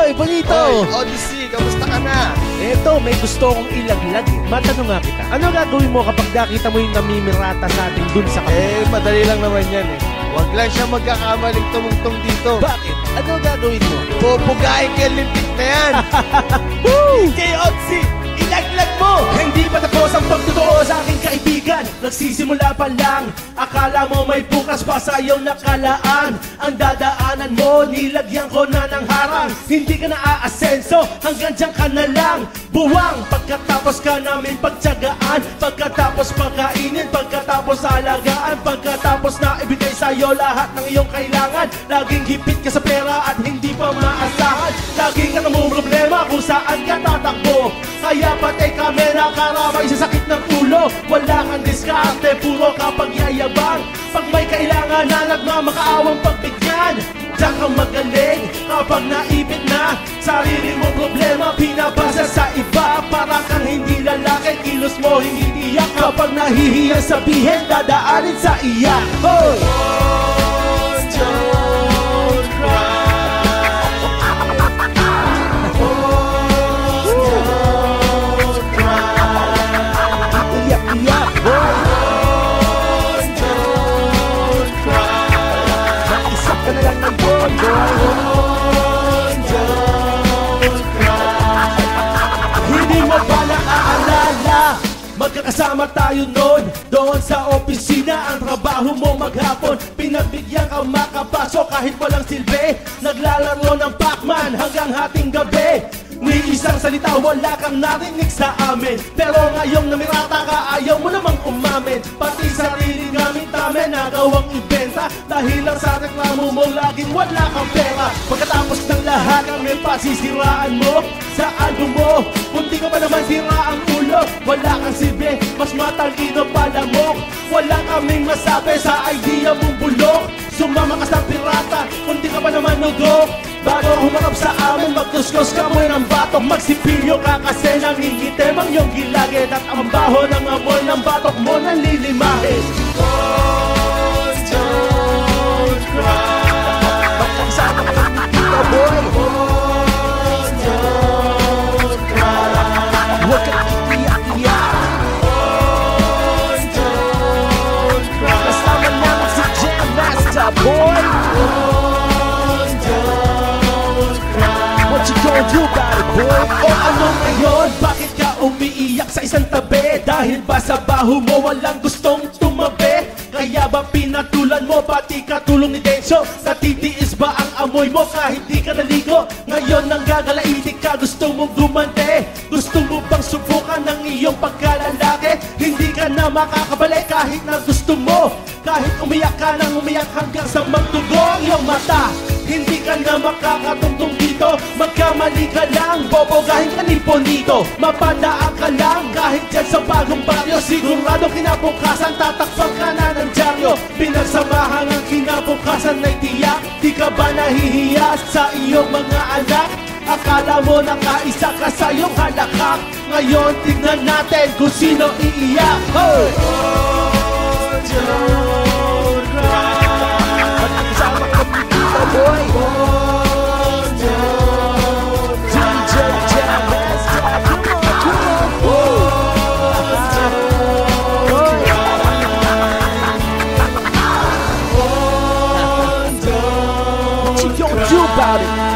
Boy, Bonito! Oy, Odyssey, kamusta ka na? Eto, may gusto akong ilaglag eh. Matanong nga kita, ano gagawin mo kapag nakita mo yung namimirata sa atin dun sa kapatid? Madali lang naman yan eh. Huwag lang siya magkakamaling tumungtong dito. Bakit? Ano gagawin mo? Pupugain kay Limpik na yan. Kay Odyssey, ilaglag mo! Hindi pa tapos ang pagtotoo sa aking kaibigan. Nagsisimula pa lang. Akala mo may bukas pa sa iyong nakalaan. Ang dadaanan mo, nilagyan ko na ng harang. Hindi ka na aasenso, hanggang dyan ka na lang. Buwang, pagkatapos ka namin pagtsagaan. Pagkatapos pagkainin, pagkatapos alagaan. Pagkatapos na ibigay sa'yo lahat ng iyong kailangan. Laging hipit ka sa pera at hindi pa maasahan. Laging ka namumroblema kung saan ka tatakbo. Kaya patay kami nakaramay sa sakit ng ulo. Wala kang diskarte, puro kapag yayabang. Pag may kailangan na nagmamakaawang pagbigyan, diyan kang magaling kapag naipit na. Sarili mong problema pinabasa sa iba. Para kang hindi lalaki, kilos mo hindi tiyak. Kapag nahihiya sabihin, dadaanin sa iyak. Hoy! Don't cry. Hindi mo ba naaalala? Magkakasama tayo noon doon sa opisina. Ang trabaho mo maghapon, pinagbigyan ka makapasok kahit walang silbi. Naglalaro ng Pac-Man hanggang hating gabi. Ni isang salita wala kang narinig sa amin. Pero ngayong namirata ka, ayaw mo namang umamin. Pati sarili gamit namin nagawang ibenta. Dahil lang sa reklamo mo laging wala kang pera. Pagkatapos ng lahat kami pasisiraan mo sa album mo. Kunti ka pa naman sira ang ulo. Wala kang silbi, mas matalino pala mo. Wala kaming masabi sa idea mong bulok. Sumama ka sa pirata, kunti ka pa naman nugok. Bago humarap sa amin, magkuskos ka mo ng batok. Magsipilyo ka kasi nangingitim ang iyong gilagid. At ang baho ng amoy ng batok mo nanlilimahin. Don't cry. Magkasama ka ng tita boy. Don't cry. Huwag kang iiyak-iyak. Don't cry. Kasama naman si Jam Master boy. What you gonna do about it, boy? O ano ngayon? Bakit ka umiiyak sa isang tabi? Dahil ba sa baho mo walang gustong tumabi? Kaya ba pinatulan mo pati katulong ni Denso? Natitiis ba ang amoy mo kahit di ka naligo? Ngayon nang gagalaitik ka, gusto mong gumante? Gusto mo bang subukan ng iyong pagkalalaki? Hindi ka na makakabalik kahit na gusto mo. Kahit umiyak ka nang umiyak hanggang sa magtugo ang iyong mata. Hindi ka na makakatungtong dito. Magkamali ka lang, bobogahin ka ni Bonito. Mapadaan ka lang kahit dyan sa bagong baryo. Sigurado kinabukasan tatakpan ka na ng dyaryo. Pinagsamahan ang kinabukasan ay tiyak. Di ka ba nahihiya sa iyong mga anak? Akala mo nakaisa ka sa iyong halakak. Ngayon tignan natin kung sino iiyak. Hoy! Don't cry. Magkasama ka ni Tita Boy. What you gonna do about it?